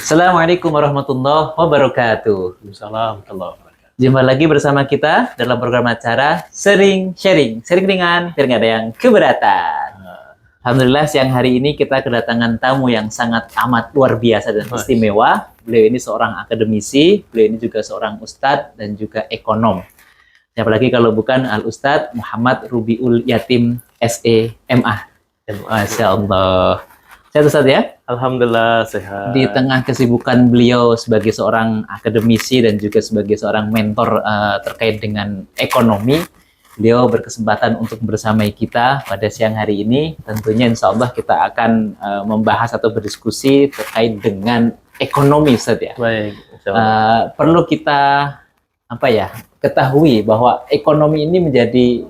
Assalamualaikum warahmatullahi wabarakatuh. Waalaikumsalam warahmatullahi wabarakatuh. Jumpa lagi bersama kita dalam program acara Sering Sharing. Sering ringan, biar nggak ada yang keberatan. Alhamdulillah siang hari ini kita kedatangan tamu yang sangat amat luar biasa dan istimewa. Beliau ini seorang akademisi, beliau ini juga seorang ustadz dan juga ekonom. Apalagi kalau bukan Al-Ustadz Muhammad Rubiul Yatim SE MA. Masya Allah. Sehat Ustadz ya? Alhamdulillah sehat. Di tengah kesibukan beliau sebagai seorang akademisi dan juga sebagai seorang mentor terkait dengan ekonomi, beliau berkesempatan untuk bersamai kita pada siang hari ini. Tentunya insya Allah kita akan membahas atau berdiskusi terkait dengan ekonomi Ustadz ya. Baik. Perlu kita ketahui bahwa ekonomi ini menjadi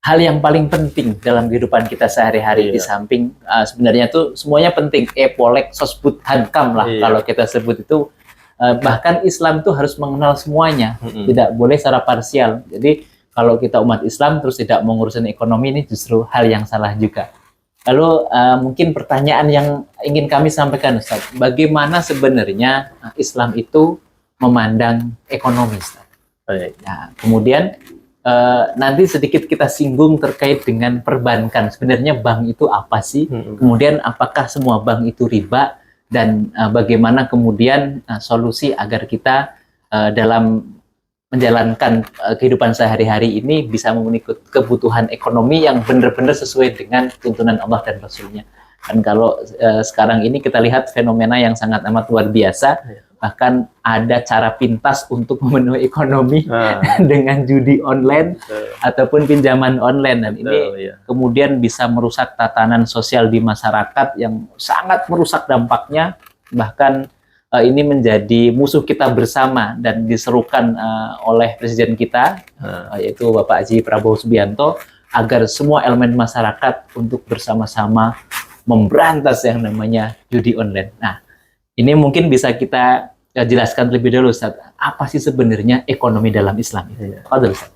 hal yang paling penting dalam kehidupan kita sehari-hari. Di samping sebenarnya tuh semuanya penting, epolek sosbud hankam lah kalau kita sebut itu. Bahkan Islam tuh harus mengenal semuanya, tidak boleh secara parsial. Jadi kalau kita umat Islam terus tidak mengurusin ekonomi, ini justru hal yang salah juga. Lalu mungkin pertanyaan yang ingin kami sampaikan Ustaz, bagaimana sebenarnya Islam itu memandang ekonomi Ustaz? Nah, kemudian nanti sedikit kita singgung terkait dengan perbankan. Sebenarnya bank itu apa sih? Kemudian apakah semua bank itu riba? Dan bagaimana kemudian solusi agar kita dalam menjalankan kehidupan sehari-hari ini bisa memenuhi kebutuhan ekonomi yang benar-benar sesuai dengan tuntunan Allah dan Rasulnya. Dan kalau sekarang ini kita lihat fenomena yang sangat amat luar biasa. Bahkan ada cara pintas untuk memenuhi ekonomi dengan judi online ataupun pinjaman online. Dan ini kemudian bisa merusak tatanan sosial di masyarakat yang sangat merusak dampaknya. Bahkan ini menjadi musuh kita bersama dan diserukan oleh Presiden kita, yaitu Bapak Haji Prabowo Subianto, agar semua elemen masyarakat untuk bersama-sama memberantas yang namanya judi online. Nah, ini mungkin bisa kita jelaskan lebih dulu Ustaz, apa sih sebenarnya ekonomi dalam Islam itu? Ustaz.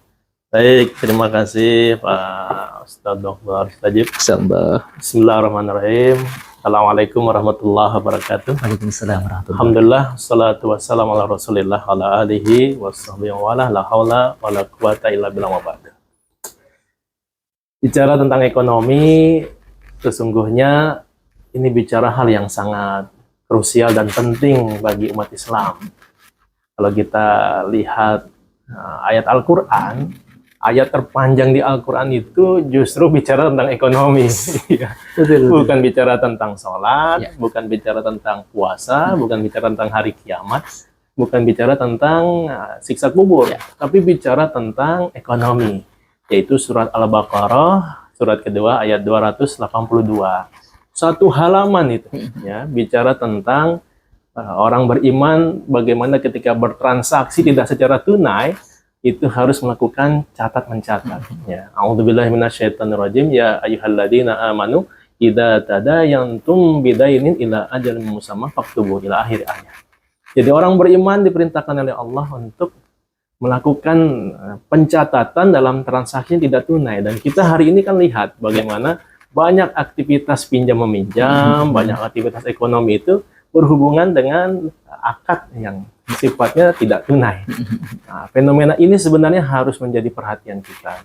Baik, terima kasih Pak Ustadz Dr. Stajib. Bismillahirrahmanirrahim. Assalamualaikum warahmatullahi wabarakatuh. Waalaikumsalam warahmatullahi wabarakatuh. Alhamdulillah, salatu wassalamu ala rasulillah ala alihi wassabihi wa la hawla wa la quwata illa billah wa ba'da. Bicara tentang ekonomi, sesungguhnya ini bicara hal yang sangat krusial dan penting bagi umat Islam. Kalau kita lihat ayat Al-Quran, ayat terpanjang di Al-Quran itu justru bicara tentang ekonomi. Bukan bicara tentang sholat, bukan bicara tentang puasa, bukan bicara tentang hari kiamat, bukan bicara tentang siksa kubur, tapi bicara tentang ekonomi. Yaitu surat Al-Baqarah, surat kedua ayat 282. Satu halaman itu ya bicara tentang orang beriman bagaimana ketika bertransaksi tidak secara tunai itu harus melakukan catat mencatat ya. A'udzubillahi minasyaitonirrajim, ya ayyuhalladzina amanu idza tadayantum bidainin ila ajalin musamma faktubu, ila akhir ayat. Jadi orang beriman diperintahkan oleh Allah untuk melakukan pencatatan dalam transaksi tidak tunai, dan kita hari ini kan lihat bagaimana banyak aktivitas pinjam meminjam, banyak aktivitas ekonomi itu berhubungan dengan akad yang sifatnya tidak tunai. Nah, fenomena ini sebenarnya harus menjadi perhatian kita.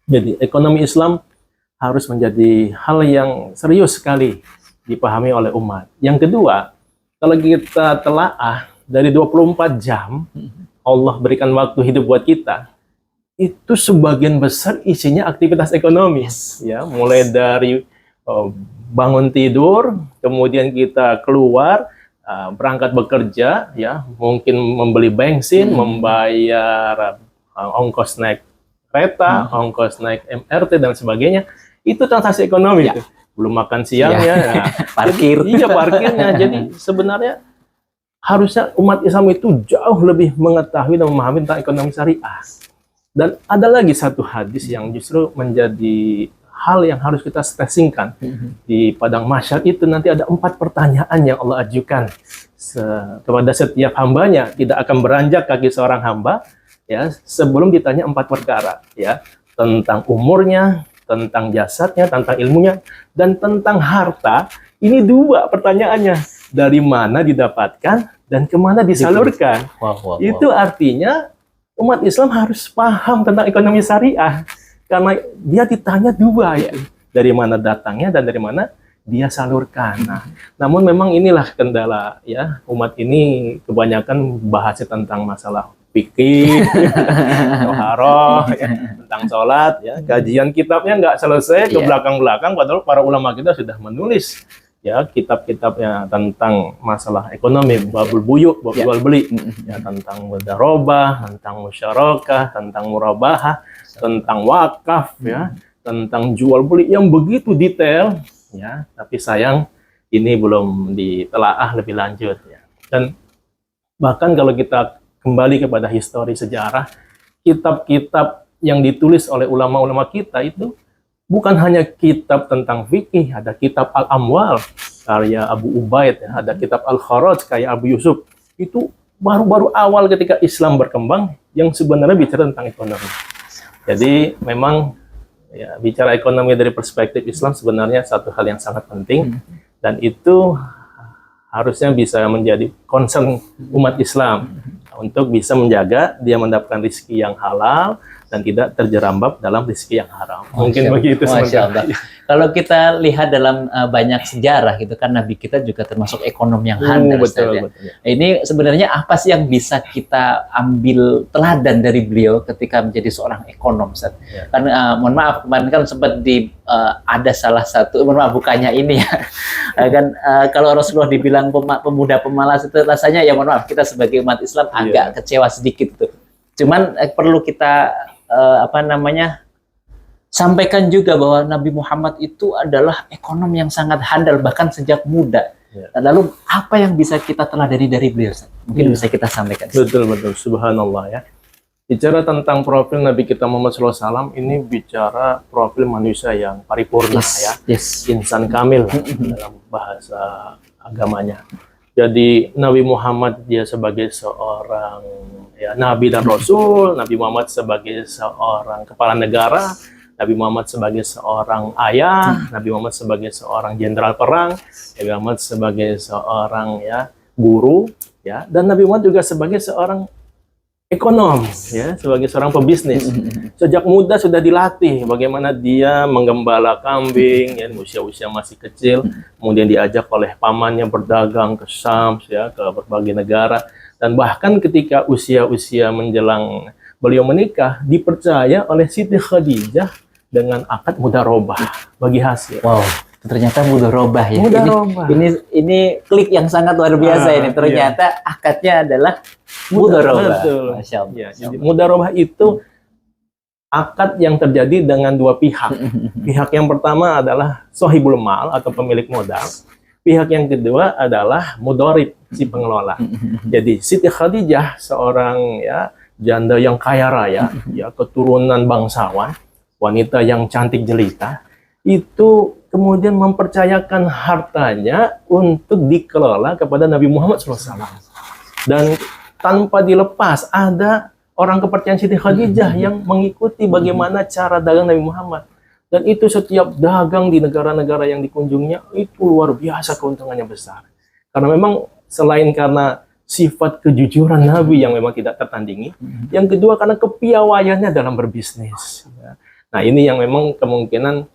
Jadi ekonomi Islam harus menjadi hal yang serius sekali dipahami oleh umat. Yang kedua, kalau kita telaah dari 24 jam Allah berikan waktu hidup buat kita, itu sebagian besar isinya aktivitas ekonomis ya, mulai dari bangun tidur, kemudian kita keluar berangkat bekerja ya, mungkin membeli bensin, membayar ongkos naik kereta, ongkos naik MRT dan sebagainya, itu transaksi ekonomi itu. Belum makan siangnya, parkir. Iya, parkirnya. Jadi sebenarnya harusnya umat Islam itu jauh lebih mengetahui dan memahami tentang ekonomi syariah. Dan ada lagi satu hadis yang justru menjadi hal yang harus kita stressingkan. Di padang mahsyar itu nanti ada 4 pertanyaan yang Allah ajukan kepada setiap hambanya. Tidak akan beranjak kaki seorang hamba ya sebelum ditanya 4 perkara ya, tentang umurnya, tentang jasadnya, tentang ilmunya, dan tentang harta. Ini 2 pertanyaannya. dari mana didapatkan dan kemana disalurkan. Itu artinya umat Islam harus paham tentang ekonomi syariah, karena dia ditanya dua ya, dari mana datangnya dan dari mana dia salurkan. Nah, namun memang inilah kendala ya, umat ini kebanyakan bahasnya tentang masalah fikih, toharoh, ya, tentang sholat, ya, kajian kitabnya nggak selesai ke belakang-belakang, padahal para ulama kita sudah menulis ya kitab-kitabnya tentang masalah ekonomi, babul buyuk, babul jual beli, ya, tentang mudarobah, tentang musyarakah, tentang murabahah, tentang wakaf, ya, tentang jual beli yang begitu detail. Ya, tapi sayang ini belum ditelaah lebih lanjut ya. Dan bahkan kalau kita kembali kepada histori sejarah, kitab-kitab yang ditulis oleh ulama-ulama kita itu bukan hanya kitab tentang fikih, ada kitab Al-Amwal karya Abu Ubaid, ya, ada kitab Al-Kharaj kayak Abu Yusuf. Itu baru-baru awal ketika Islam berkembang yang sebenarnya bicara tentang ekonomi. Jadi memang ya, bicara ekonomi dari perspektif Islam sebenarnya satu hal yang sangat penting, dan itu harusnya bisa menjadi concern umat Islam untuk bisa menjaga dia mendapatkan rezeki yang halal dan tidak terjerambab dalam rezeki yang haram. Mungkin begitu sebenarnya. Kalau kita lihat dalam banyak sejarah gitu kan, Nabi kita juga termasuk ekonom yang handal. Betul. Ini sebenarnya apa sih yang bisa kita ambil teladan dari beliau ketika menjadi seorang ekonom, Ustaz? Ya. Kan mohon maaf kemarin kan sempat ada salah satu, mohon maaf bukannya ini ya. Kan kalau Rasulullah dibilang pemuda pemalas itu rasanya ya mohon maaf kita sebagai umat Islam agak kecewa sedikit tuh. Cuman perlu kita sampaikan juga bahwa Nabi Muhammad itu adalah ekonom yang sangat handal bahkan sejak muda. Lalu apa yang bisa kita teladani dari beliau? Mungkin bisa kita sampaikan. Betul, subhanallah ya. Bicara tentang profil Nabi kita Muhammad SAW, ini bicara profil manusia yang paripurna ya, insan kamil dalam bahasa agamanya. Jadi Nabi Muhammad dia sebagai seorang ya, Nabi dan Rasul, Nabi Muhammad sebagai seorang kepala negara, Nabi Muhammad sebagai seorang ayah, Nabi Muhammad sebagai seorang jenderal perang, Nabi Muhammad sebagai seorang ya guru, ya, dan Nabi Muhammad juga sebagai seorang ekonom, ya, sebagai seorang pebisnis. Sejak muda sudah dilatih bagaimana dia menggembala kambing, ya, usia-usia masih kecil, kemudian diajak oleh pamannya berdagang ke Syam, ya, ke berbagai negara, dan bahkan ketika usia-usia menjelang beliau menikah, dipercaya oleh Siti Khadijah dengan akad mudharobah bagi hasil. Wow. Ternyata mudharobah ya. Mudharobah. Ini klik yang sangat luar biasa ini. Ternyata akadnya adalah mudharobah. Masya Allah. Ya, jadi mudharobah itu akad yang terjadi dengan dua pihak. Pihak yang pertama adalah sohibul mal atau pemilik modal. Pihak yang kedua adalah mudharib, si pengelola. Jadi Siti Khadijah seorang ya janda yang kaya raya, ya keturunan bangsawan, wanita yang cantik jelita, itu kemudian mempercayakan hartanya untuk dikelola kepada Nabi Muhammad SAW. Dan tanpa dilepas, ada orang kepercayaan Siti Khadijah yang mengikuti bagaimana cara dagang Nabi Muhammad. Dan itu setiap dagang di negara-negara yang dikunjungnya, itu luar biasa keuntungannya besar. Karena memang selain karena sifat kejujuran Nabi yang memang tidak tertandingi, yang kedua karena kepiawaiannya dalam berbisnis. Nah ini yang memang kemungkinan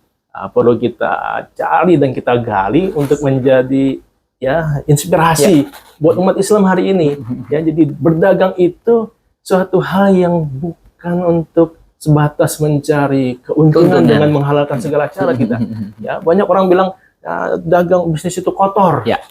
perlu kita cari dan kita gali untuk menjadi ya inspirasi buat umat Islam hari ini. Ya, jadi berdagang itu suatu hal yang bukan untuk sebatas mencari keuntungan dengan menghalalkan segala cara kita. Ya, banyak orang bilang ya, dagang bisnis itu kotor. Ya.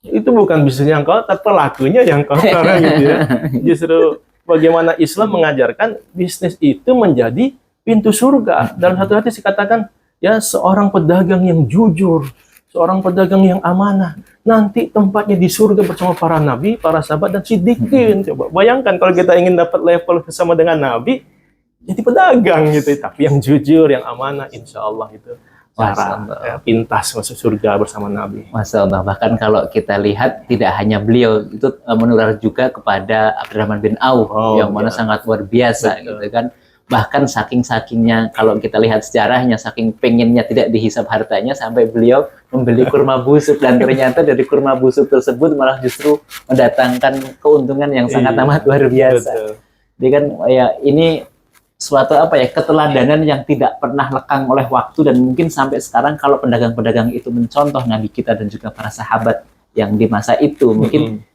Itu bukan bisnis yang kotor, pelakunya yang kotor gitu ya. Justru bagaimana Islam mengajarkan bisnis itu menjadi pintu surga. Dalam satu hadis dikatakan ya, seorang pedagang yang jujur, seorang pedagang yang amanah, nanti tempatnya di surga bersama para nabi, para sahabat dan siddiqin. Coba bayangkan kalau kita ingin dapat level bersama dengan nabi, jadi pedagang gitu. Tapi yang jujur, yang amanah, insya Allah itu cara ya, pintas masuk surga bersama nabi. Masya Allah. Bahkan kalau kita lihat tidak hanya beliau, itu menular juga kepada Abdurrahman bin Auf yang mana sangat luar biasa. Betul. Gitu kan. Bahkan saking-sakingnya, kalau kita lihat sejarahnya, saking pengennya tidak dihisap hartanya, sampai beliau membeli kurma busuk, dan ternyata dari kurma busuk tersebut malah justru mendatangkan keuntungan yang sangat amat luar biasa. Betul. Jadi kan ya ini suatu apa ya, keteladanan yang tidak pernah lekang oleh waktu, dan mungkin sampai sekarang kalau pedagang-pedagang itu mencontoh Nabi kita dan juga para sahabat yang di masa itu, mungkin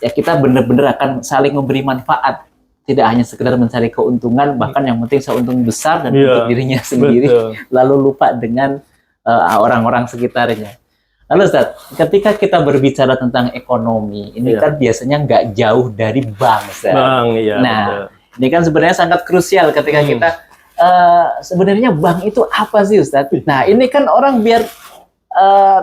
ya kita benar-benar akan saling memberi manfaat, tidak hanya sekedar mencari keuntungan, bahkan yang penting seuntung besar dan untuk dirinya sendiri, lalu lupa dengan orang-orang sekitarnya. Lalu Ustaz, ketika kita berbicara tentang ekonomi, ini kan biasanya nggak jauh dari bank, Ustaz. Bank, iya. Nah, betul. ini kan sebenarnya sangat krusial ketika kita sebenarnya bank itu apa sih, Ustaz? Nah, ini kan orang biar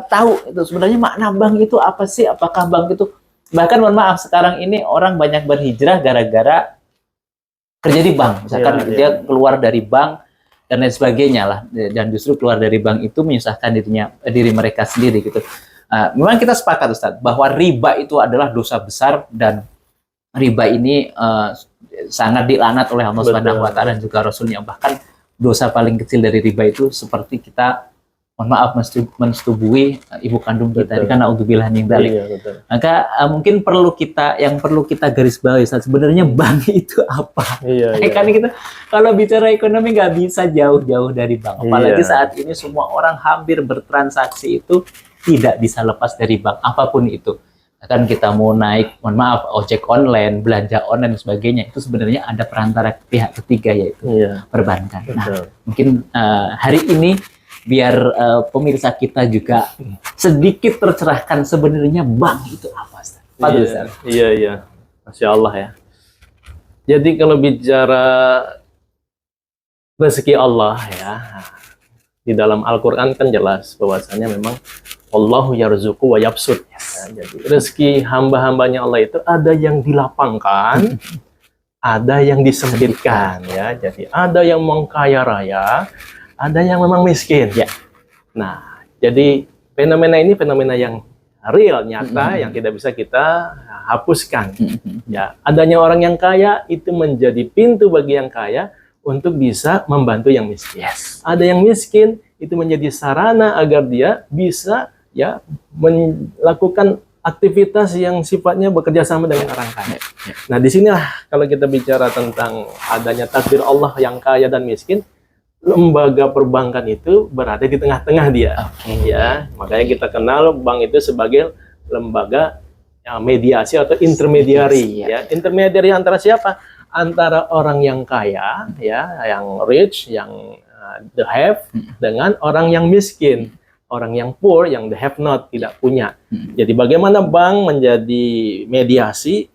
tahu itu sebenarnya makna bank itu apa sih? Apakah bank itu, bahkan mohon maaf sekarang ini orang banyak berhijrah gara-gara kerja di bank, misalkan dia keluar dari bank dan lain sebagainya lah, dan justru keluar dari bank itu menyusahkan diri mereka sendiri gitu. Memang kita sepakat Ustaz bahwa riba itu adalah dosa besar, dan riba ini sangat dilaknat oleh Allah Subhanahu wa taala dan juga Rasulnya. Bahkan dosa paling kecil dari riba itu seperti kita, mohon maaf, mensetubuhi ibu kandung kita, karena naudzubillah min dzalik. Maka mungkin perlu kita garis bawahi, sebenarnya bank itu apa? Kan kita kalau bicara ekonomi nggak bisa jauh-jauh dari bank. Apalagi saat ini semua orang hampir bertransaksi itu tidak bisa lepas dari bank, apapun itu. Kan kita mau naik, mohon maaf, ojek online, belanja online dan sebagainya, itu sebenarnya ada perantara pihak ketiga, yaitu perbankan. Nah, mungkin hari ini biar pemirsa kita juga sedikit tercerahkan, sebenarnya bank itu apa, Ustaz? Iya. Masya Allah ya. Jadi kalau bicara rezeki Allah ya, di dalam Al-Quran kan jelas bahwasanya memang Allahu yarzuqu wa yabsut. Jadi rezeki hamba-hambanya Allah itu ada yang dilapangkan, ada yang disempitkan ya. Jadi ada yang mengkaya raya, ada yang memang miskin. Nah, jadi fenomena ini fenomena yang real, nyata, yang tidak bisa kita hapuskan. Ya, adanya orang yang kaya itu menjadi pintu bagi yang kaya untuk bisa membantu yang miskin. Ada yang miskin itu menjadi sarana agar dia bisa ya melakukan aktivitas yang sifatnya bekerja sama dengan orang kaya. Nah, disinilah kalau kita bicara tentang adanya takdir Allah yang kaya dan miskin, lembaga perbankan itu berada di tengah-tengah dia. Ya, makanya kita kenal bank itu sebagai lembaga mediasi atau intermediary. Ya, intermediary antara siapa? Antara orang yang kaya, ya, yang rich, yang the have, dengan orang yang miskin, orang yang poor, yang the have not, tidak punya. Jadi bagaimana bank menjadi mediasi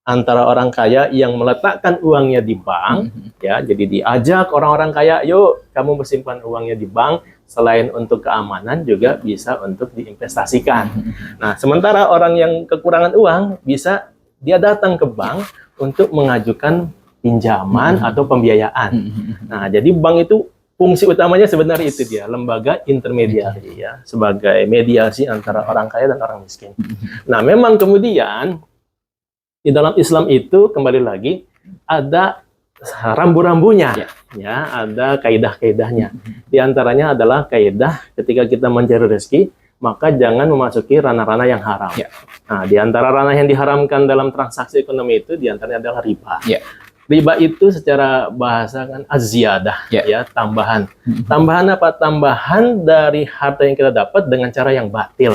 antara orang kaya yang meletakkan uangnya di bank, ya, jadi diajak orang-orang kaya, yuk kamu bersimpan uangnya di bank, selain untuk keamanan juga bisa untuk diinvestasikan. Nah, sementara orang yang kekurangan uang bisa dia datang ke bank untuk mengajukan pinjaman atau pembiayaan. Nah, jadi bank itu fungsi utamanya sebenarnya itu dia, lembaga intermediari ya, sebagai mediasi antara orang kaya dan orang miskin. Nah, memang kemudian di dalam Islam itu kembali lagi ada rambu-rambunya, ya, ada kaidah-kaidahnya. Di antaranya adalah kaidah ketika kita mencari rezeki, maka jangan memasuki ranah-ranah yang haram. Nah, di antara ranah yang diharamkan dalam transaksi ekonomi itu di antaranya adalah riba. Riba itu secara bahasa kan az-ziyadah, ya, tambahan. Tambahan apa? Tambahan dari harta yang kita dapat dengan cara yang batil.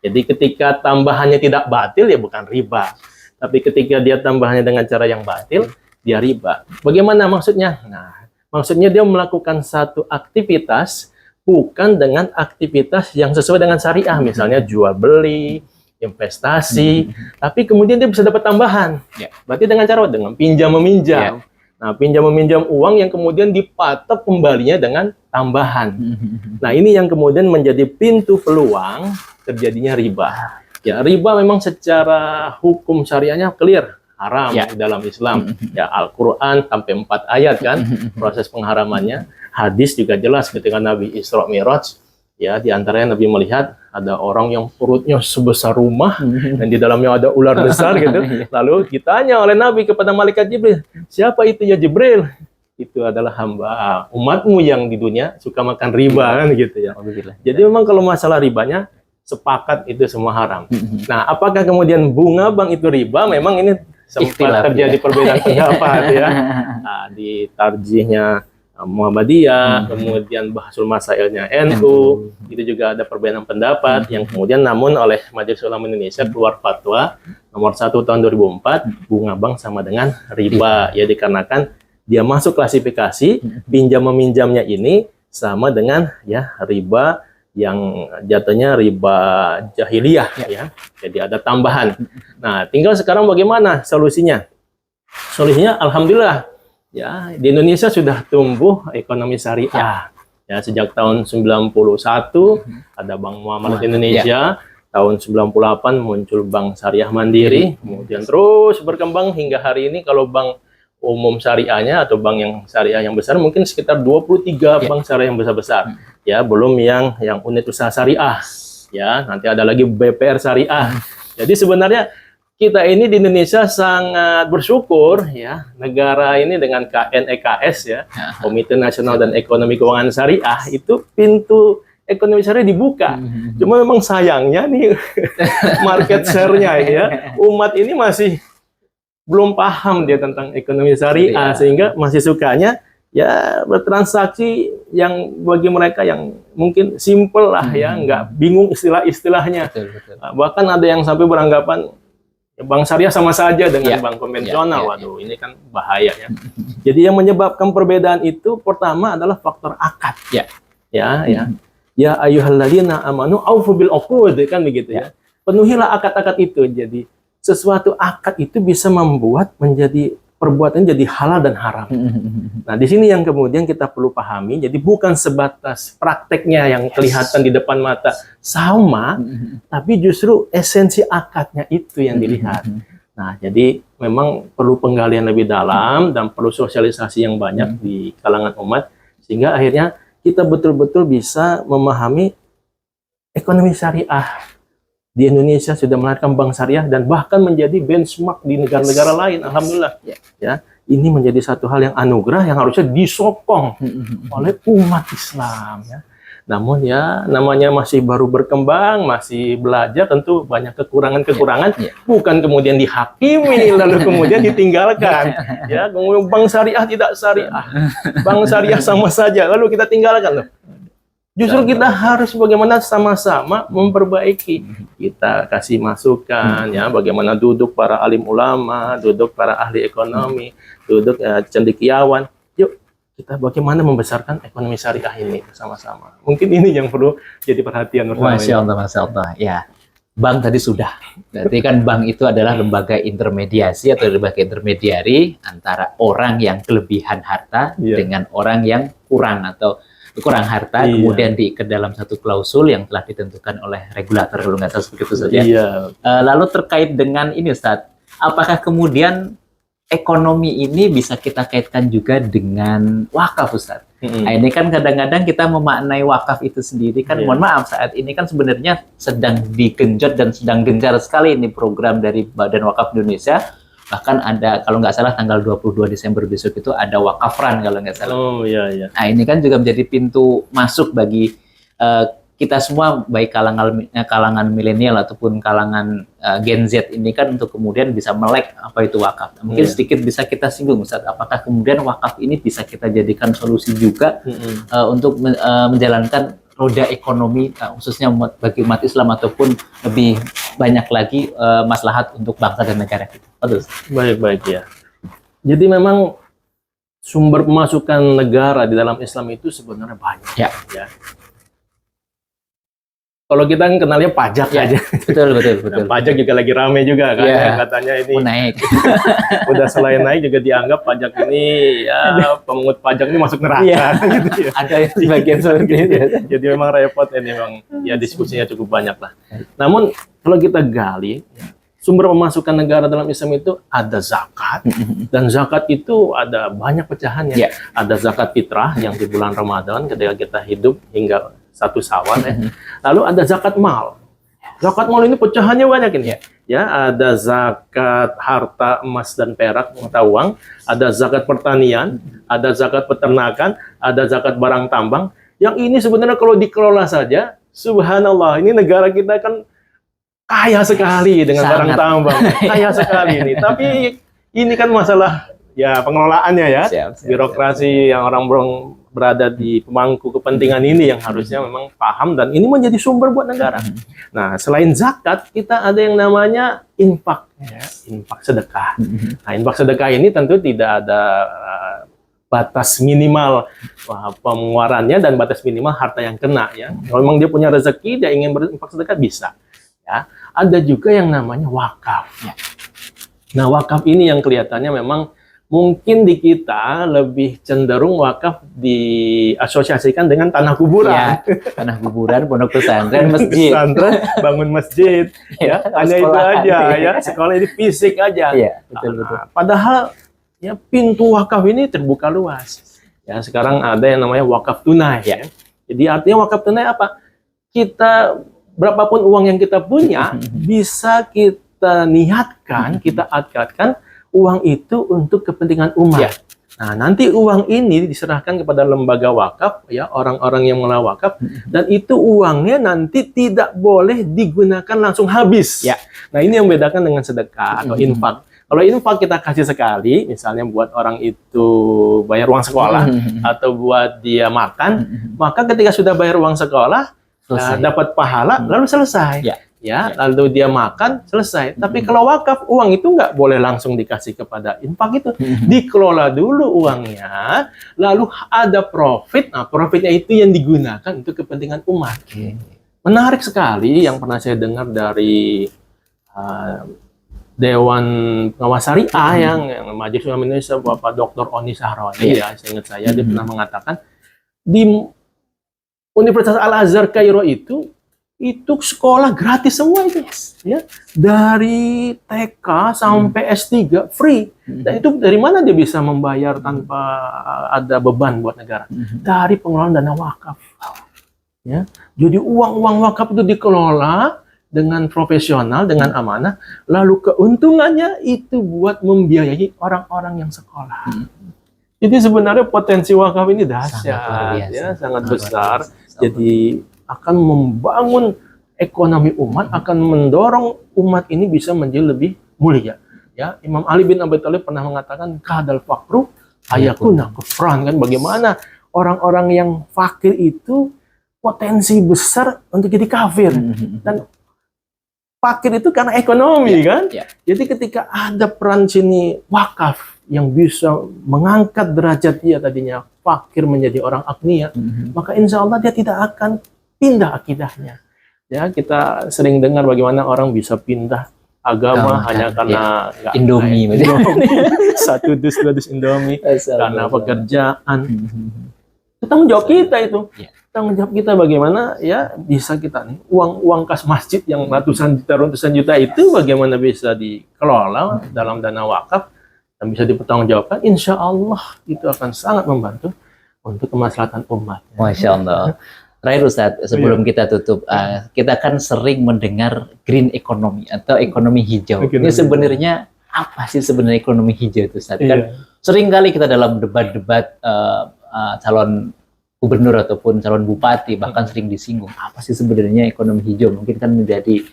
Jadi ketika tambahannya tidak batil ya bukan riba. Tapi ketika dia tambahannya dengan cara yang batil, dia riba. Bagaimana maksudnya? Nah, maksudnya dia melakukan satu aktivitas bukan dengan aktivitas yang sesuai dengan syariah, misalnya jual beli, investasi, tapi kemudian dia bisa dapat tambahan. Berarti dengan cara dengan pinjam meminjam. Nah, pinjam meminjam uang yang kemudian dipatok kembalinya dengan tambahan. Nah, ini yang kemudian menjadi pintu peluang terjadinya riba. Ya, riba memang secara hukum syariahnya clear, haram dalam Islam. Ya, Al-Quran sampai 4 ayat kan, proses pengharamannya. Hadis juga jelas ketika Nabi Isra Mi'raj, Ya, di antaranya Nabi melihat ada orang yang perutnya sebesar rumah dan di dalamnya ada ular besar gitu. Lalu ditanya oleh Nabi kepada malaikat Jibril, siapa itu ya Jibril? Itu adalah hamba umatmu yang di dunia suka makan riba kan gitu ya. Jadi memang kalau masalah ribanya sepakat itu semua haram. Nah, apakah kemudian bunga bank itu riba? Memang ini sempat terjadi perbedaan pendapat ya. Nah, di tarjihnya Muhammadiyah, kemudian Bahasul Masailnya NU, itu juga ada perbedaan pendapat yang kemudian namun oleh Majelis Ulama Indonesia keluar fatwa nomor 1 tahun 2004, bunga bank sama dengan riba ya dikarenakan dia masuk klasifikasi pinjam meminjamnya ini sama dengan ya riba yang jatuhnya riba jahiliyah ya. Jadi ada tambahan. Nah, tinggal sekarang bagaimana solusinya? Solusinya alhamdulillah ya, di Indonesia sudah tumbuh ekonomi syariah. Ya, sejak tahun 91 ada Bank Muamalat Indonesia, tahun 98 muncul Bank Syariah Mandiri, kemudian terus berkembang hingga hari ini kalau bank umum syariahnya atau bank yang syariah yang besar mungkin sekitar 23 bank syariah yang besar-besar. Ya, belum yang unit usaha syariah. Ya, nanti ada lagi BPR syariah. Jadi sebenarnya kita ini di Indonesia sangat bersyukur ya, negara ini dengan KNEKS ya, Komite Nasional dan Ekonomi Keuangan Syariah, itu pintu ekonomi syariah dibuka. Cuma memang sayangnya nih market share-nya ya, umat ini masih belum paham dia tentang ekonomi syariah sehingga masih sukanya ya bertransaksi yang bagi mereka yang mungkin simple lah ya, nggak bingung istilah-istilahnya. Bahkan ada yang sampai beranggapan bank syariah sama saja dengan bank konvensional. Waduh, ini kan bahaya ya. Jadi yang menyebabkan perbedaan itu pertama adalah faktor akad. Ya ayyuhalladzina amanu aufu bil uqud kan begitu ya. Penuhilah akad-akad itu. Jadi sesuatu akad itu bisa membuat menjadi perbuatan jadi halal dan haram. Nah, di sini yang kemudian kita perlu pahami, jadi bukan sebatas prakteknya yang kelihatan di depan mata sama, tapi justru esensi akadnya itu yang dilihat. Nah, jadi memang perlu penggalian lebih dalam dan perlu sosialisasi yang banyak di kalangan umat, sehingga akhirnya kita betul-betul bisa memahami ekonomi syariah. Di Indonesia sudah melahirkan bank syariah dan bahkan menjadi benchmark di negara-negara lain. Alhamdulillah. Ya, ini menjadi satu hal yang anugerah yang harusnya disokong oleh umat Islam. Ya. Namun ya namanya masih baru berkembang, masih belajar, tentu banyak kekurangan-kekurangan. Bukan kemudian dihakimi lalu kemudian ditinggalkan. Ya, kemudian bank syariah tidak syariah, bank syariah sama saja lalu kita tinggalkan loh. Justru kita harus bagaimana sama-sama memperbaiki. Kita kasih masukan ya, bagaimana duduk para alim ulama, duduk para ahli ekonomi, duduk cendekiawan. Yuk, kita bagaimana membesarkan ekonomi syariah ini bersama-sama. Mungkin ini yang perlu jadi perhatian bersama. Masya Allah. Ya, bank tadi sudah. Berarti kan bank itu adalah lembaga intermediasi atau lembaga intermediari antara orang yang kelebihan harta dengan orang yang kurang harta, kemudian diikat dalam satu klausul yang telah ditentukan oleh regulator kalau nggak salah begitu saja. Lalu terkait dengan ini Ustaz, apakah kemudian ekonomi ini bisa kita kaitkan juga dengan wakaf Ustaz? Nah, ini kan kadang-kadang kita memaknai wakaf itu sendiri kan, mohon maaf saat ini kan sebenarnya sedang digenjot dan sedang gencar sekali ini program dari Badan Wakaf Indonesia. Bahkan ada, kalau nggak salah tanggal 22 Desember besok itu ada wakafran kalau nggak salah. Nah, ini kan juga menjadi pintu masuk bagi kita semua, baik kalangan milenial ataupun kalangan Gen Z ini kan, untuk kemudian bisa melek apa itu wakaf. Nah, mungkin sedikit bisa kita singgung Ustaz, apakah kemudian wakaf ini bisa kita jadikan solusi juga untuk menjalankan roda ekonomi khususnya bagi umat Islam ataupun lebih banyak lagi maslahat untuk bangsa dan negara kita. Baik ya. Jadi memang sumber pemasukan negara di dalam Islam itu sebenarnya banyak. Ya. Kalau kita kan kenalnya pajak aja. Betul. Nah, pajak juga lagi rame juga kan. Katanya ini naik. Udah selain naik juga dianggap pajak ini ya pemungut pajak ini masuk neraka gitu ya. Ada yang sebagian seperti itu. Jadi memang repot ini, memang ya diskusinya cukup banyak lah. Namun kalau kita gali sumber pemasukan negara dalam Islam itu ada zakat, dan zakat itu ada banyak pecahannya. Ada zakat fitrah yang di bulan Ramadan ketika kita hidup hingga satu sawal ya. Lalu ada zakat mal. Zakat mal ini pecahannya banyak ini. Ya, ada zakat harta emas dan perak mata uang, ada zakat pertanian, ada zakat peternakan, ada zakat barang tambang. Yang ini sebenarnya kalau dikelola saja, subhanallah, ini negara kita kan kaya sekali dengan barang tambang, kaya sekali ini. Tapi ini kan masalah ya pengelolaannya ya, birokrasi yang orang berada di pemangku kepentingan ini yang harusnya memang paham, dan ini menjadi sumber buat negara. Nah, selain zakat, kita ada yang namanya infak, ya, infak sedekah. Nah, infak sedekah ini tentu tidak ada batas minimal pengeluarannya dan batas minimal harta yang kena. Ya, kalau memang dia punya rezeki, dia ingin berinfak sedekah bisa. Ya, ada juga yang namanya wakaf. Ya. Nah, wakaf ini yang kelihatannya memang mungkin di kita lebih cenderung wakaf diasosiasikan dengan tanah kuburan. Ya, tanah kuburan, pondok pesantren, masjid. Pesantren, bangun masjid. Ya, hanya itu aja ya. Sekolah ini fisik aja. Ya, betul. Padahal ya pintu wakaf ini terbuka luas. Ya, sekarang ada yang namanya wakaf tunai. Ya. Jadi artinya wakaf tunai apa? Kita berapapun uang yang kita punya bisa kita niatkan, kita akadkan uang itu untuk kepentingan umat. Ya. Nah, nanti uang ini diserahkan kepada lembaga wakaf, ya, orang-orang yang mengelola wakaf, dan itu uangnya nanti tidak boleh digunakan langsung habis. Ya. Nah, ini yang membedakan dengan sedekah atau infak. Kalau infak kita kasih sekali, misalnya buat orang itu bayar uang sekolah atau buat dia makan, maka ketika sudah bayar uang sekolah, dapat pahala, lalu selesai. Ya, lalu dia makan, selesai. Tapi kalau wakaf, uang itu nggak boleh langsung dikasih kepada infak itu. Dikelola dulu uangnya, lalu ada profit. Nah, profitnya itu yang digunakan untuk kepentingan umat. Menarik sekali yang pernah saya dengar dari Dewan Pengawas Syariah yang Majelis Ulama Indonesia, Bapak Dr. Oni Sahroni, ya, saya ingat dia pernah mengatakan di Universitas Al-Azhar Kairo itu sekolah gratis semua itu, ya, dari TK sampai S3 free. Dan itu dari mana dia bisa membayar tanpa ada beban buat negara? Dari pengelolaan dana wakaf. Ya, jadi uang wakaf itu dikelola dengan profesional, dengan amanah, lalu keuntungannya itu buat membiayai orang-orang yang sekolah. Jadi sebenarnya potensi wakaf ini dahsyat, ya, sangat besar. Jadi akan membangun ekonomi umat, akan mendorong umat ini bisa menjadi lebih mulia. Ya, Imam Ali bin Abi Thalib pernah mengatakan kadal fakru ayakuna kufran, kan, bagaimana orang-orang yang fakir itu potensi besar untuk jadi kafir. Dan fakir itu karena ekonomi, kan? Jadi ketika ada peran sini wakaf yang bisa mengangkat derajat dia tadinya fakir menjadi orang agnia, maka insya Allah dia tidak akan pindah akidahnya. Ya, kita sering dengar bagaimana orang bisa pindah agama hanya karena Indomie, satu dus dua dus Indomie, karena pekerjaan. Itu tanggung jawab kita itu. Tanggung jawab kita bagaimana ya bisa kita nih uang kas masjid yang ratusan juta itu bagaimana bisa dikelola dalam dana wakaf dan bisa dipertanggungjawabkan. Insya Allah itu akan sangat membantu untuk kemaslahatan umat. Masya Allah. Terakhir Ustadz, sebelum kita tutup, kita kan sering mendengar green economy atau ekonomi hijau. Ini sebenarnya apa sih sebenarnya ekonomi hijau itu, Ustadz? Kan sering kali kita dalam debat-debat calon gubernur ataupun calon bupati bahkan sering disinggung apa sih sebenarnya ekonomi hijau. Mungkin kan menjadi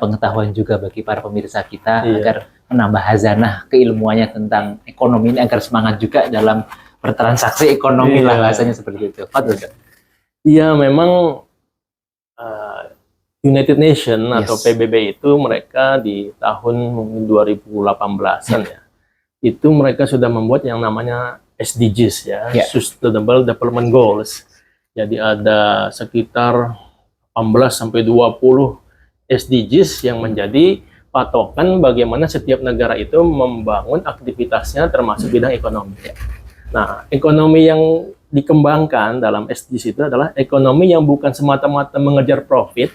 pengetahuan juga bagi para pemirsa kita agar menambah hazanah keilmuannya tentang ekonomi ini agar semangat juga dalam bertransaksi ekonomi lah bahasanya seperti itu. Iya, memang United Nations atau PBB itu mereka di tahun 2018-an ya, itu mereka sudah membuat yang namanya SDGs ya, Sustainable Development Goals. Jadi ada sekitar 18 sampai 20 SDGs yang menjadi patokan bagaimana setiap negara itu membangun aktivitasnya termasuk bidang ekonomi. Nah, ekonomi yang dikembangkan dalam SDGs itu adalah ekonomi yang bukan semata-mata mengejar profit,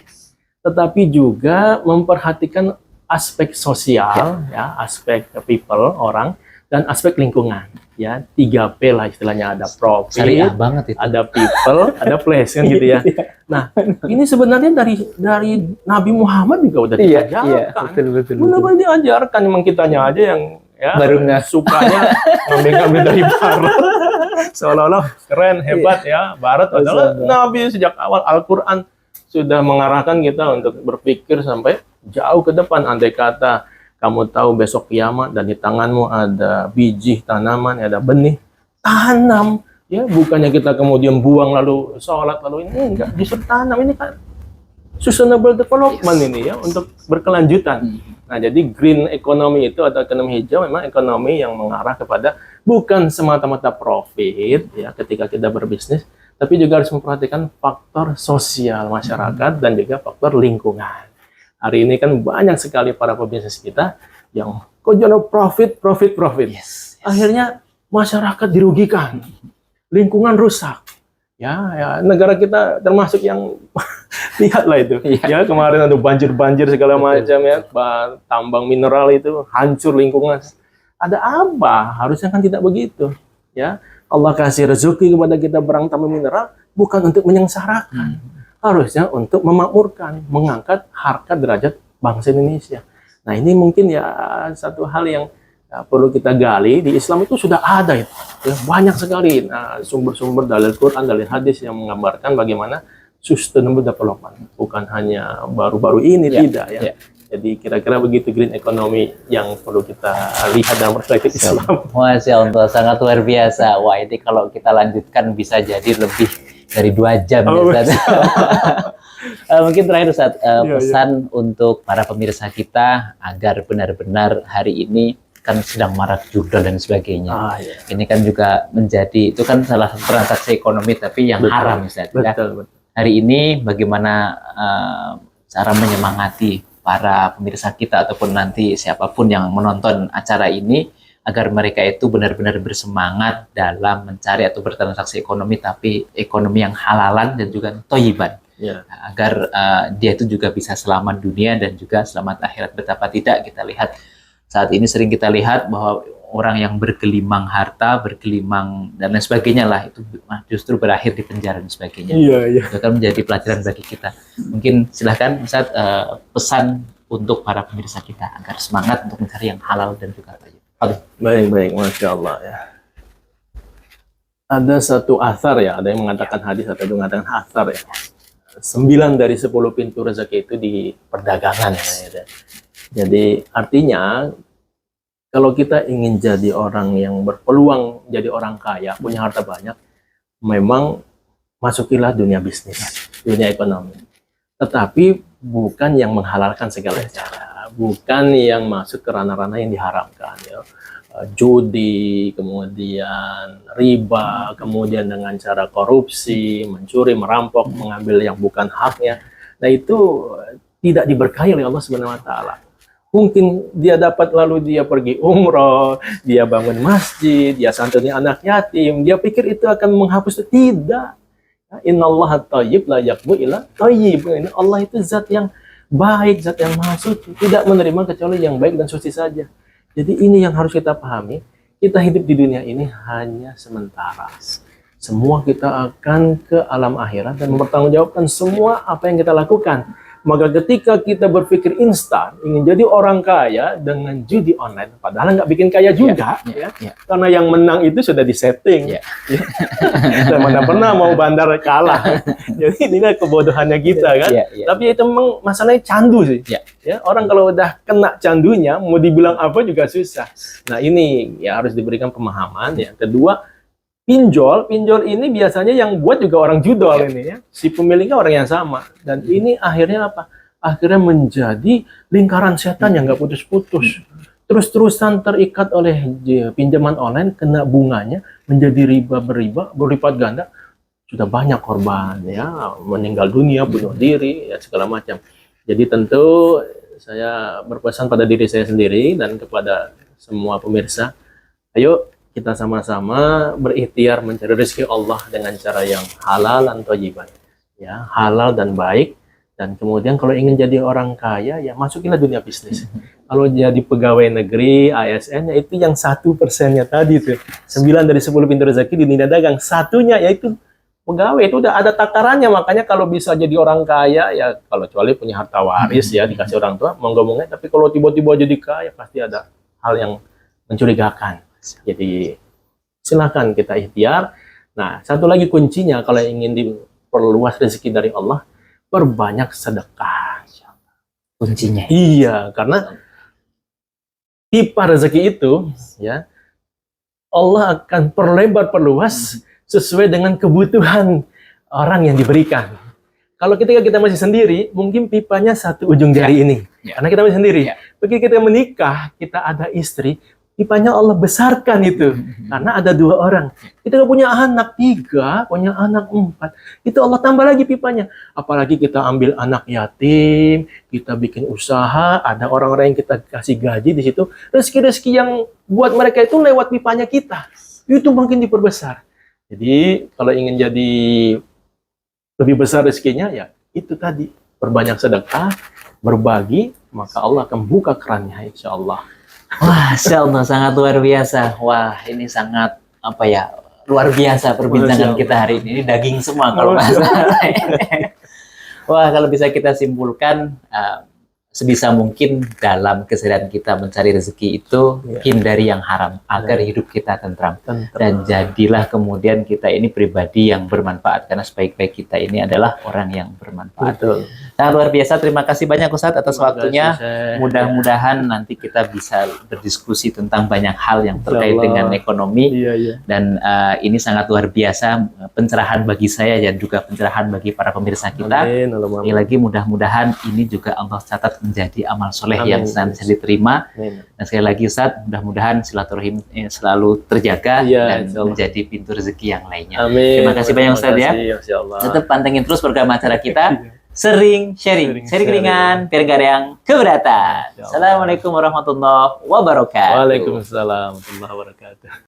tetapi juga memperhatikan aspek sosial, ya, aspek people, orang, dan aspek lingkungan. Ya, 3P lah istilahnya, ada profit, Syariah banget itu. ada people, ada place kan gitu ya. Nah, ini sebenarnya dari Nabi Muhammad juga udah diajarkan. betul. Benar-benar diajarkan, memang kitanya aja yang ya Baru nggak. sukanya ngambil-ngambil dari barat. Seolah-olah keren, hebat ya. Barat adalah Nabi sejak awal. Al-Quran sudah mengarahkan kita untuk berpikir sampai jauh ke depan. Andai kata kamu tahu besok kiamat dan di tanganmu ada biji tanaman, ada benih, tanam. Ya, bukannya kita kemudian buang lalu sholat lalu ini enggak, justru tanam. Ini kan sustainable development ini ya, untuk berkelanjutan. Nah, jadi green economy itu atau ekonomi hijau memang ekonomi yang mengarah kepada bukan semata-mata profit ya ketika kita berbisnis, tapi juga harus memperhatikan faktor sosial masyarakat dan juga faktor lingkungan. Hari ini kan banyak sekali para pebisnis kita yang kok jangan profit. Yes. Akhirnya masyarakat dirugikan, lingkungan rusak. Ya, negara kita termasuk yang lihatlah itu. Ya, kemarin ada banjir segala macam ya, tambang mineral itu hancur lingkungan. Ada apa? Harusnya kan tidak begitu. Ya, Allah kasih rezeki kepada kita barang tambang mineral bukan untuk menyengsarakan. Harusnya untuk memakmurkan, mengangkat harkat derajat bangsa Indonesia. Nah, ini mungkin ya satu hal yang ya, perlu kita gali. Di Islam itu sudah ada itu. Ya, banyak sekali sumber-sumber dalil Quran, dalil hadis yang menggambarkan bagaimana sustainable development. Bukan hanya baru-baru ini, tidak ya. Jadi kira-kira begitu green economy yang perlu kita lihat dalam perspektif Islam. Masya Allah, sangat luar biasa. Wah, ini kalau kita lanjutkan bisa jadi lebih dari 2 jam. Mungkin terakhir Ustaz, pesan untuk para pemirsa kita agar benar-benar hari ini kan sedang marak judul dan sebagainya. Ini kan juga menjadi, itu kan salah satu transaksi ekonomi tapi yang haram Ustaz. Betul. Hari ini bagaimana cara menyemangati para pemirsa kita ataupun nanti siapapun yang menonton acara ini agar mereka itu benar-benar bersemangat dalam mencari atau bertransaksi ekonomi, tapi ekonomi yang halalan dan juga thayyiban. Agar dia itu juga bisa selamat dunia dan juga selamat akhirat. Betapa tidak kita lihat saat ini, sering kita lihat bahwa orang yang bergelimang harta, bergelimang dan lain sebagainya lah, itu justru berakhir di penjara dan sebagainya. Itu kan menjadi pelajaran bagi kita. Mungkin silahkan Ustaz, pesan untuk para pemirsa kita agar semangat untuk mencari yang halal dan juga thayyib. Baik, Masya Allah ya. Ada satu athar ya, ada yang mengatakan hadis, atau yang mengatakan athar ya. 9 dari 10 pintu rezeki itu di perdagangan ya. Jadi artinya kalau kita ingin jadi orang yang berpeluang jadi orang kaya, punya harta banyak, memang masukilah dunia bisnis, dunia ekonomi. Tetapi bukan yang menghalalkan segala cara, bukan yang masuk ke ranah-ranah yang diharamkan ya. Judi, kemudian riba, kemudian dengan cara korupsi, mencuri, merampok, mengambil yang bukan haknya. Nah, itu tidak diberkahi oleh Allah Subhanahu wa taala. Mungkin dia dapat lalu dia pergi umroh, dia bangun masjid, dia santuni anak yatim, dia pikir itu akan menghapus. Tidak. Innallaha thayyib la yaqbalu illa thayyib. Allah itu zat yang baik, zat yang maha suci, tidak menerima kecuali yang baik dan suci saja. Jadi ini yang harus kita pahami. Kita hidup di dunia ini hanya sementara. Semua kita akan ke alam akhirat dan mempertanggungjawabkan semua apa yang kita lakukan. Maka ketika kita berpikir instan, ingin jadi orang kaya dengan judi online, padahal nggak bikin kaya juga, karena yang menang itu sudah disetting. Dan mana pernah mau bandar kalah. Jadi ini kebodohannya kita kan. Tapi itu memang masalahnya candu sih. Ya, orang kalau udah kena candunya, mau dibilang apa juga susah. Nah, ini ya harus diberikan pemahaman. Yang kedua, pinjol ini biasanya yang buat juga orang judol ini ya. Si pemiliknya orang yang sama. Dan ini akhirnya apa? Akhirnya menjadi lingkaran setan yang nggak putus-putus. Terus-terusan terikat oleh pinjaman online, kena bunganya, menjadi riba berlipat ganda. Sudah banyak korban ya, meninggal dunia, bunuh diri, ya segala macam. Jadi tentu saya berpesan pada diri saya sendiri dan kepada semua pemirsa, ayo kita sama-sama berikhtiar mencari rezeki Allah dengan cara yang halal dan thayyiban. Ya, halal dan baik, Dan kemudian kalau ingin jadi orang kaya, ya masukilah dunia bisnis. Kalau jadi pegawai negeri, ASN, ya itu yang 1%-nya tadi tuh. 9 dari 10 pintu rezeki di dunia dagang. Satunya yaitu pegawai, itu udah ada takarannya. Makanya kalau bisa jadi orang kaya, ya kalau kecuali punya harta waris ya, dikasih orang tua, monggo-monggo. Tapi kalau tiba-tiba jadi kaya, pasti ada hal yang mencurigakan. Jadi silakan kita ikhtiar. Nah, satu lagi kuncinya kalau ingin diperluas rezeki dari Allah, perbanyak sedekah. Kuncinya. Iya, karena pipa rezeki itu, ya, Allah akan perluas sesuai dengan kebutuhan orang yang diberikan. Kalau ketika kita masih sendiri, mungkin pipanya satu ujung jari ini, karena kita masih sendiri. Begitu kita menikah, kita ada istri, pipanya Allah besarkan itu, karena ada 2 orang. Kita nggak punya anak 3, punya anak 4, itu Allah tambah lagi pipanya. Apalagi kita ambil anak yatim, kita bikin usaha, ada orang-orang yang kita kasih gaji di situ, rezeki-rezeki yang buat mereka itu lewat pipanya kita, itu makin diperbesar. Jadi kalau ingin jadi lebih besar rezekinya, ya itu tadi, perbanyak sedekah, berbagi, maka Allah akan buka kerannya, insya Allah. Wah, Masya Allah, sangat luar biasa. Wah, ini sangat apa ya, luar biasa perbincangan kita hari ini. Ini daging semua kalau masalah. Wah, kalau bisa kita simpulkan, sebisa mungkin dalam keseharian kita mencari rezeki itu hindari yang haram agar hidup kita tentram. Dan jadilah kemudian kita ini pribadi yang bermanfaat, karena sebaik-baik kita ini adalah orang yang bermanfaat. Betul. Nah, luar biasa, terima kasih banyak Ustadz atas waktunya. Mudah-mudahan nanti kita bisa berdiskusi tentang banyak hal yang terkait dengan ekonomi. Dan ini sangat luar biasa, pencerahan bagi saya dan juga pencerahan bagi para pemirsa kita. Ini lagi mudah-mudahan ini juga Allah catat menjadi amal soleh yang bisa diterima. Dan sekali lagi Ustadz, mudah-mudahan silaturahim selalu terjaga dan menjadi pintu rezeki yang lainnya. Terima kasih banyak Ustadz ya. Tetap pantengin terus program acara kita. Sering sharing ringan biar gak ada yang keberatan. Assalamualaikum warahmatullahi wabarakatuh. Waalaikumsalam warahmatullahi wabarakatuh.